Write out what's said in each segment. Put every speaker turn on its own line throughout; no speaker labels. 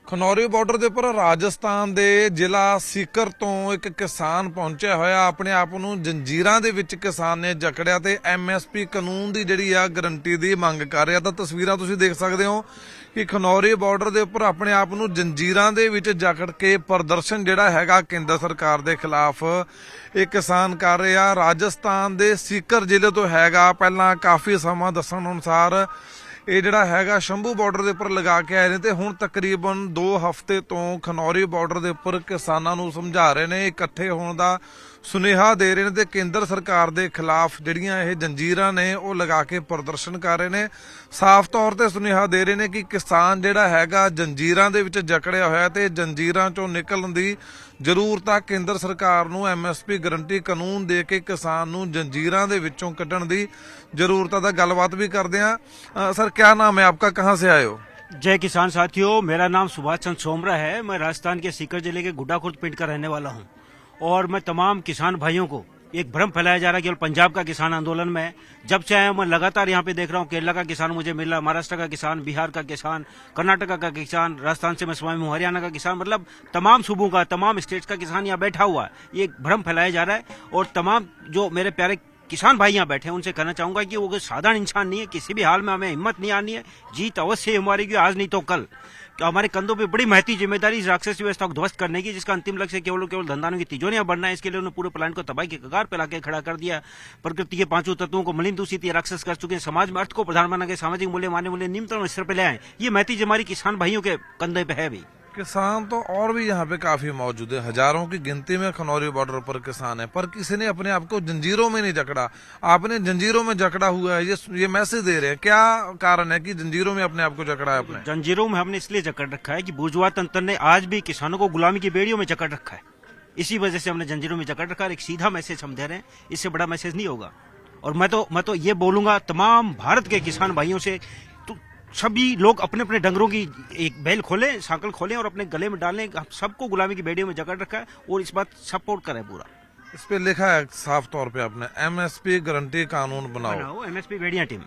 Khanauri border ਦੇ ਉੱਪਰ ਰਾਜਸਥਾਨ ਦੇ ਜ਼ਿਲ੍ਹਾ ਸੀਕਰ ਤੋਂ ਇੱਕ ਕਿਸਾਨ ਪਹੁੰਚਿਆ ਹੋਇਆ ਆਪਣੇ ਆਪ ਨੂੰ ਜੰਜੀਰਾਂ ਦੇ ਵਿੱਚ ਕਿਸਾਨ ਨੇ ਜਕੜਿਆ ਤੇ ਐਮਐਸਪੀ ਕਾਨੂੰਨ ਦੀ ਜਿਹੜੀ ਆ ਗਰੰਟੀ ਦੀ ਮੰਗ ਕਰ ਰਿਹਾ। ਤਾਂ ਤਸਵੀਰਾਂ ਤੁਸੀਂ ਦੇਖ ਸਕਦੇ ਹੋ ਕਿ ਖਨੌਰੀ ਬਾਰਡਰ ਦੇ ਉੱਪਰ ਆਪਣੇ ਆਪ ਨੂੰ ਜੰਜੀਰਾਂ ਦੇ ਵਿੱਚ ਜਕੜ ਕੇ ਪ੍ਰਦਰਸ਼ਨ ਜਿਹੜਾ ਹੈਗਾ ਕੇਂਦਰ ਸਰਕਾਰ ਦੇ ਖਿਲਾਫ ਇਹ ਕਿਸਾਨ ਕਰ ਰਿਹਾ। ਰਾਜਸਥਾਨ ਦੇ ਸੀਕਰ ਜ਼ਿਲ੍ਹੇ ਤੋਂ ਹੈਗਾ। ਪਹਿਲਾਂ ਕਾਫੀ ਸਮਾਂ ਦੱਸਣ ਅਨੁਸਾਰ ਇਹ ਜਿਹੜਾ ਹੈਗਾ ਸ਼ੰਭੂ ਬਾਰਡਰ ਦੇ ਉੱਪਰ ਲਗਾ ਕੇ ਆਏ ਨੇ ਤੇ ਹੁਣ ਤਕਰੀਬਨ 2 ਹਫ਼ਤੇ ਤੋਂ ਖਨੌਰੀ ਬਾਰਡਰ ਦੇ ਉੱਪਰ ਕਿਸਾਨਾਂ ਨੂੰ ਸਮਝਾ ਰਹੇ ਨੇ, ਇਕੱਠੇ ਹੋਣ ਦਾ ਸੁਨੇਹਾ ਦੇ ਰਹੇ ਨੇ ਤੇ ਕੇਂਦਰ ਸਰਕਾਰ ਦੇ ਖਿਲਾਫ ਜਿਹੜੀਆਂ ਇਹ ਜੰਜੀਰਾਂ ਨੇ ਉਹ ਲਗਾ ਕੇ ਪ੍ਰਦਰਸ਼ਨ ਕਰ ਰਹੇ ਨੇ। ਸਾਫ਼ ਤੌਰ ਤੇ ਸੁਨੇਹਾ ਦੇ ਰਹੇ ਨੇ ਕਿ ਕਿਸਾਨ ਜਿਹੜਾ ਹੈਗਾ ਜੰਜੀਰਾਂ ਦੇ ਵਿੱਚ ਜਕੜਿਆ ਹੋਇਆ ਤੇ ਜੰਜੀਰਾਂ ਚੋਂ ਨਿਕਲਣ ਦੀ ਜ਼ਰੂਰਤ ਆ। ਕੇਂਦਰ ਸਰਕਾਰ ਨੂੰ ਐਮਐਸਪੀ ਗਰੰਟੀ ਕਾਨੂੰਨ ਦੇ ਕੇ ਕਿਸਾਨ ਨੂੰ ਜੰਜੀਰਾਂ ਦੇ ਵਿੱਚੋਂ ਕੱਢਣ ਦੀ ਜ਼ਰੂਰਤ ਆ। ਤਾਂ ਗੱਲਬਾਤ ਵੀ ਕਰਦੇ ਆ। सर क्या नाम है आपका, कहाँ से आए हो?
जय किसान साथियों, मेरा नाम सुभाष चंद्र सोमरा है। मैं राजस्थान के सीकर जिले के गुड्डा खुर्द पिंड का रहने वाला हूँ और मैं तमाम किसान भाइयों को एक भ्रम फैलाया जा रहा है केवल पंजाब का किसान आंदोलन में। जब से आया मैं लगातार यहाँ पे देख रहा हूँ केरला का किसान मुझे मिल रहा, महाराष्ट्र का किसान, बिहार का किसान, कर्नाटक का किसान, राजस्थान से मैं स्वामी हूँ, हरियाणा का किसान, मतलब तमाम सूबों का, तमाम स्टेट्स का किसान यहाँ बैठा हुआ है। ये एक भ्रम फैलाया जा रहा है और तमाम जो मेरे प्यारे किसान भाई यहाँ बैठे हैं उनसे कहना चाहूंगा कि वो कोई साधारण इंसान नहीं है। किसी भी हाल में हमें हिम्मत नहीं आनी है, जीत अवश्य हमारी की आज नहीं तो कल। हमारे कंधों पे बड़ी महती जिम्मेदारी इस राक्षसी व्यवस्था को ध्वस्त करने की, जिसका अंतिम लक्ष्य केवल धंधानों की तिजोरियां बढ़ना है। इसके लिए उन्होंने पूरे प्लान को तबाही के कगार पर लाके खड़ा कर दिया। प्रकृति के पांचों तत्वों को मलिन दूषित राक्षस कर चुके हैं। समाज में अर्थ को प्रधान बना के सामाजिक मूल्य मान्य मूल्य निम्नतम स्तर पर ले आए। ये महती हमारी किसान भाइयों के कंधे पे है भी।
किसान तो और भी यहाँ पे काफी मौजूद है, हजारों की गिनती में खनौरी बॉर्डर पर किसान है, पर किसी ने अपने आप को जंजीरों में नहीं जकड़ा। आपने जंजीरों में जकड़ा हुआ है, ये मैसेज दे रहे हैं। क्या कारण है कि जंजीरों में अपने आप को जकड़ा है? आपने
जंजीरों में हमने इसलिए जकड़ रखा है कि बुर्जुआ तंत्र ने आज भी किसानों को गुलामी की बेड़ियों में जकड़ रखा है। इसी वजह से हमने जंजीरों में जकड़ रखा है। एक सीधा मैसेज हम दे रहे हैं, इससे बड़ा मैसेज नहीं होगा। और मैं तो ये बोलूंगा तमाम भारत के किसान भाइयों से, तो सभी लोग अपने अपने डंगरों की एक बैल खोलें, सांकल खोलें और अपने गले में डालें। हम सबको गुलामी की बेड़ियों में जकड़ रखा है और इस बात सपोर्ट करें पूरा।
इस पे लिखा है साफ तौर पे आपने एमएसपी गारंटी कानून बनाओ।
एमएसपी बेड़िया टीम,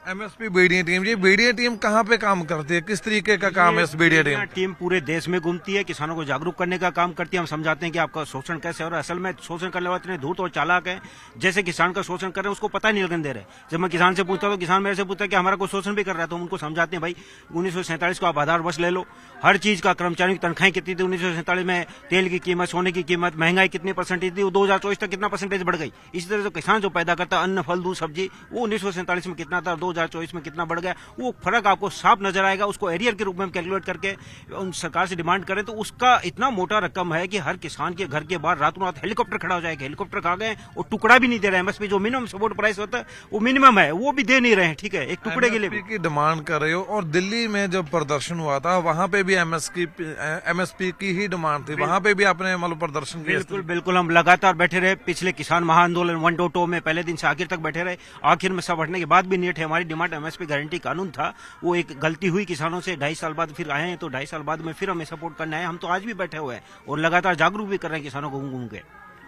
एमएसपी बेड़िया टीम, ये बेड़िया टीम कहाँ पे काम करती है? किस तरीके का काम है इस बेड़िया
टीम? पूरे देश में घूमती है, किसानों को जागरूक करने का काम करती है। हम समझाते हैं कि आपका शोषण कैसे हो रहा है। असल में शोषण करने वाले इतने धूर्त और चालाक है, जैसे किसान का शोषण कर रहे हैं उसको पता नहीं लगने दे रहे। जब मैं किसान से पूछता हूँ तो किसान मेरे से पूछता है कि हमारा कोई शोषण भी कर रहा है, तो उनको समझाते हैं भाई 1947 को आप आधार वर्ष ले लो, हर चीज का कर्मचारियों की तनख्वाहें कितनी थी 1947 में, तेल की कीमत, सोने की कीमत, महंगाई कितनी परसेंटेज थी, वो 2024 तक कितना परसेंटेज बढ़ गई। इसी तरह से किसान जो पैदा करता है अन्न, फल, दूध, सब्जी, वो 1947 में कितना था, 2024 में कितना बढ़ गया, वो फर्क आपको साफ नजर आएगा। उसको एरियर के रूप में कैलकुलेट करके उन सरकार से डिमांड करें तो उसका इतना मोटा रकम है कि हर किसान के घर के बाहर रातों रात हेलीकॉप्टर खड़ा हो जाएगा। हेलीकॉप्टर खा गए और टुकड़ा भी नहीं दे रहे। एमएसपी जो मिनिमम सपोर्ट प्राइस होता है वो मिनिमम है, वो भी दे नहीं रहे हैं। ठीक है, एक टुकड़े के लिए
की डिमांड कर रहे हो। और दिल्ली में जब प्रदर्शन हुआ था वहां पे भी एमएसपी की ही डिमांड थी, वहां पे भी आपने मतलब प्रदर्शन किया?
बिल्कुल बिल्कुल, हम लगातार बैठे रहे। पिछले किसान महाआंदोलन 1.2 में पहले दिन से आखिर तक बैठे रहे। आखिर में सब हटने के बाद भी नहीं हटे। हमारी डिमांड एमएसपी गारंटी कानून था, वो एक गलती हुई किसानों से। 2.5 साल बाद फिर आए हैं, तो 2.5 साल बाद में फिर हमें सपोर्ट करना है। हम तो आज भी बैठे हुए हैं और लगातार जागरूक भी कर रहे हैं किसानों को घूम घूम के।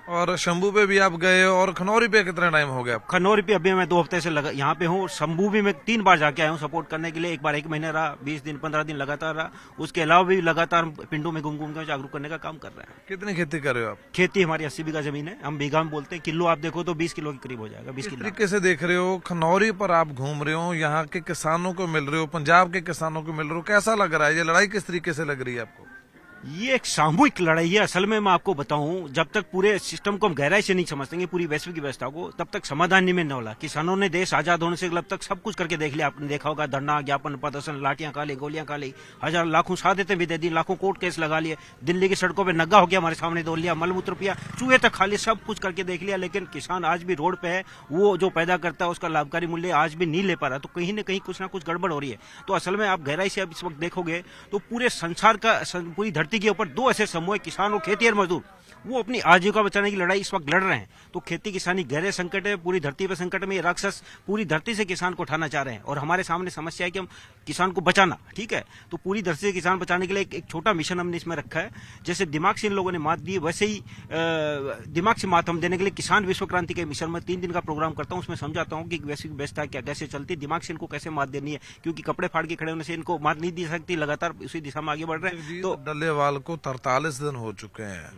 और शंभू पे भी आप गए और खनौरी पे कितना टाइम हो गया?
खनौरी पे अभी मैं 2 हफ्ते से यहाँ पे हूँ। शंभू भी मैं 3 बार जाके आया हूँ सपोर्ट करने के लिए। एक बार 1 महीने रहा, 20 दिन 15 दिन लगातार रहा। उसके अलावा भी लगातार पिंडों में घूम घूम कर जागरूक करने का काम कर रहे हैं।
कितनी खेती कर रहे हो आप?
खेती हमारी 80 बीघा जमीन है। हम बीघा में बोलते हैं, किलो आप देखो तो 20 किलो के करीब हो जाएगा। 20 किलो
तरीके से देख रहे हो, खनौरी पर आप घूम रहे हो, यहाँ के किसानों को मिल रहे हो, पंजाब के किसानों को मिल रहे हो, कैसा लग रहा है? ये लड़ाई किस तरीके से लग रही है आपको?
ये एक सामूहिक लड़ाई है। असल में मैं आपको बताऊं, जब तक पूरे सिस्टम को हम गहराई से नहीं समझेंगे, पूरी वैश्विक व्यवस्था को, तब तक समाधान नहीं मिलने वाला। किसानों ने देश आजाद होने से अब तक सब कुछ करके देख लिया। आपने देखा होगा धरना, ज्ञापन, प्रदर्शन, लाठियां खा ली, गोलियां खा ली, हजार लाखों शहादतें भी दे दी, लाखों कोर्ट केस लगा लिए, दिल्ली की सड़कों पर नंगा हो गया, हमारे सामने दौड़ लिया, मलमूत्र पिया, चूहे तक खा लिया, सब कुछ करके देख लिया। लेकिन किसान आज भी रोड पे है। वो जो पैदा करता है उसका लाभकारी मूल्य आज भी नहीं ले पा रहा। तो कहीं न कहीं कुछ ना कुछ गड़बड़ हो रही है। तो असल में आप गहराई से अब इस वक्त देखोगे तो पूरे संसार का, पूरी धरती के ऊपर दो ऐसे समूह, किसान और खेती और मजदूर, वो अपनी आजीविका बचाने की लड़ाई इस वक्त लड़ रहे हैं। तो खेती किसानी गहरे संकट है, पूरी धरती पर संकट में। ये राक्षस पूरी धरती से किसान को उठाना चाह रहे हैं और हमारे सामने समस्या है कि हम किसान को बचाना, ठीक है। तो पूरी धरती से किसान बचाने के लिए एक छोटा मिशन हमने इसमें रखा है। जैसे दिमाग से इन लोगों ने मात दी, वैसे ही दिमाग से मात हम देने के लिए किसान विश्व क्रांति के मिशन में 3 दिन का प्रोग्राम करता हूँ। उसमें समझाता हूँ कि वैसी व्यवस्था क्या कैसे चलती है, दिमाग से इनको कैसे मात देनी है, क्योंकि कपड़े फाड़ के खड़े होने से इनको मात नहीं दी सकती। लगातार उसी दिशा में आगे बढ़ रहे हैं। तो
डल्लेवाल को 43 दिन हो चुके हैं,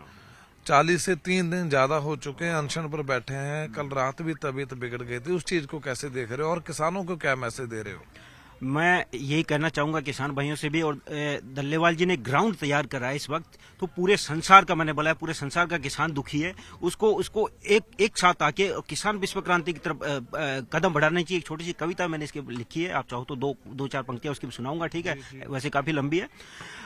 40 से 3 दिन ज्यादा हो चुके हैं, अनशन पर बैठे हैं। कल रात भी तबीयत बिगड़ गई थी। उस चीज को कैसे देख रहे हो और किसानों को क्या मैसेज दे रहे हो?
मैं यही कहना चाहूंगा किसान भाइयों से भी, और दल्लेवाल जी ने ग्राउंड तैयार करा है इस वक्त। तो पूरे संसार का, मैंने बोला है, पूरे संसार का किसान दुखी है। उसको एक साथ आके किसान विश्व क्रांति की तरफ कदम बढ़ाने चाहिए। एक छोटी सी कविता मैंने इसके लिखी है, आप चाहो तो दो चार पंक्तियां उसकी सुनाऊंगा, ठीक है। वैसे काफी लंबी है।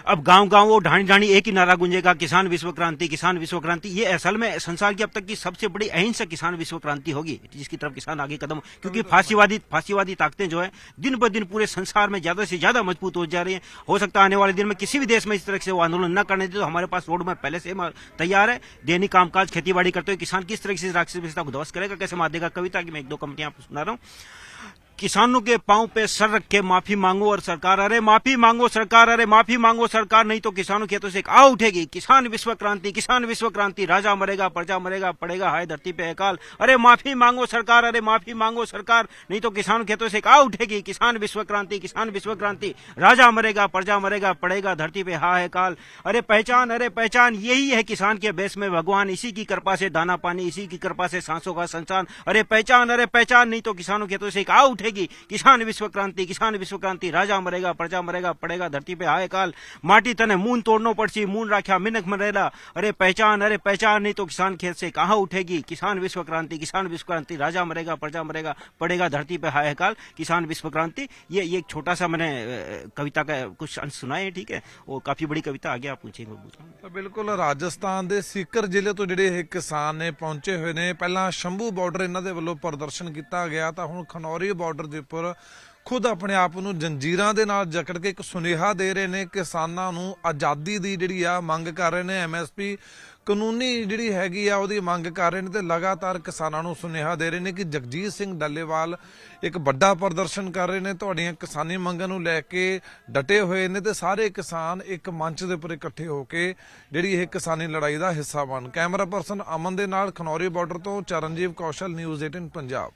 अब गांव गांव वो ढाणी ढाणी एक ही नारा गूंजेगा, किसान विश्व क्रांति, किसान विश्व क्रांति। ये असल में संसार की अब तक की सबसे बड़ी अहिंसक किसान विश्व क्रांति होगी, जिसकी तरफ किसान आगे कदम, क्योंकि फांसीवादी ताकतें जो है दिन ब दिन पूरे संसार में ज्यादा से ज्यादा मजबूत हो जा रही है। हो सकता है आने वाले दिन में किसी भी देश में इस तरह से वो आंदोलन न करने दे, तो हमारे पास रोड मैप पहले से तैयार है। दैनिक कामकाज खेती-बाड़ी करते हुए किसान किस तरह से राक्षस व्यवस्था को ध्वस्त करेगा, कैसे मार देगा। कविता की मैं 1-2 पंक्तियां आपको सुना रहा हूं। किसानों के पांव पे सर रख के माफी मांगो और सरकार, अरे माफी मांगो सरकार, अरे माफी मांगो सरकार, नहीं तो किसानों के खेतों से एक आ उठेगी किसान विश्व क्रांति, किसान विश्व क्रांति। राजा मरेगा, प्रजा मरेगा, पड़ेगा हाय धरती पे अकाल। अरे माफी मांगो सरकार, अरे माफी मांगो सरकार, नहीं तो किसानों के खेतों से एक आ उठेगी किसान विश्व क्रांति, किसान विश्व क्रांति। राजा मरेगा, प्रजा मरेगा, पड़ेगा धरती पे हाय काल। अरे पहचान, यही है किसान के बेस में भगवान, इसी की कृपा से दाना पानी, इसी की कृपा से सांसों का संचान। अरे पहचान, नहीं तो किसानों के खेतों से एक आ उठेगी किसान विश्व क्रांति, किसान विश्व क्रांति। राजा मरेगा, प्रजा मरेगा, पड़ेगा धरती पे हाय काल। माटी तने मून तोड़नो पड़सी, मून राख्या मिनक मरेला। अरे पहचान, नहीं तो किसान खेत से कहां उठेगी किसान विश्व क्रांति, किसान विश्व क्रांति। राजा मरेगा, प्रजा मरेगा, पड़ेगा धरती पे हाय काल, किसान विश्व क्रांति। ये एक छोटा सा मैंने कविता का कुछ अंश सुनाए, ठीक है। और काफी बड़ी कविता, आगे आप पूछेंगे।
ਤਾਂ ਬਿਲਕੁਲ ਰਾਜਸਥਾਨ ਦੇ ਸੀਕਰ ਜ਼ਿਲ੍ਹੇ ਤੋਂ ਜਿਹੜੇ ਇਹ ਕਿਸਾਨ ਨੇ ਪਹੁੰਚੇ ਹੋਏ ਨੇ। ਪਹਿਲਾਂ ਸ਼ੰਭੂ ਬਾਰਡਰ ਇਹਨਾਂ ਦੇ ਵੱਲੋਂ ਪ੍ਰਦਰਸ਼ਨ ਕੀਤਾ ਗਿਆ, ਤਾਂ ਹੁਣ ਖਨੌਰੀ ਬਾਰਡਰ ਦੇ ਉੱਪਰ ਖੁਦ ਆਪਣੇ ਆਪ ਨੂੰ ਜੰਜੀਰਾਂ ਦੇ ਨਾਲ ਜਕੜ ਕੇ ਇੱਕ ਸੁਨੇਹਾ ਦੇ ਰਹੇ ਨੇ। ਕਿਸਾਨਾਂ ਨੂੰ ਆਜ਼ਾਦੀ ਦੀ ਜਿਹੜੀ ਆ ਮੰਗ ਕਰ ਰਹੇ ਨੇ, ਐਮਐਸਪੀ ਕਾਨੂੰਨੀ ਜਿਹੜੀ ਹੈਗੀ ਆ ਉਹਦੀ ਮੰਗ ਕਰ ਰਹੇ ਨੇ, ਤੇ ਲਗਾਤਾਰ ਕਿਸਾਨਾਂ ਨੂੰ ਸੁਨੇਹਾ ਦੇ ਰਹੇ ਨੇ ਕਿ ਜਗਜੀਤ ਸਿੰਘ ਡੱਲੇਵਾਲ ਇੱਕ ਵੱਡਾ ਪ੍ਰਦਰਸ਼ਨ ਕਰ ਰਹੇ ਨੇ, ਤੁਹਾਡੀਆਂ ਕਿਸਾਨੀ ਮੰਗਾਂ ਨੂੰ ਲੈ ਕੇ ਡਟੇ ਹੋਏ ਨੇ, ਤੇ ਸਾਰੇ ਕਿਸਾਨ ਇੱਕ ਮੰਚ ਦੇ ਉੱਪਰ ਇਕੱਠੇ ਹੋ ਕੇ ਜਿਹੜੀ ਇਹ ਕਿਸਾਨੀ ਲੜਾਈ ਦਾ ਹਿੱਸਾ ਬਣ। ਕੈਮਰਾ ਪਰਸਨ ਅਮਨ ਦੇ ਨਾਲ ਖਨੌਰੀ ਬਾਰਡਰ ਤੋਂ ਚਰਨਜੀਤ ਕੌਸ਼ਲ, ਨਿਊਜ਼ 18 ਪੰਜਾਬ।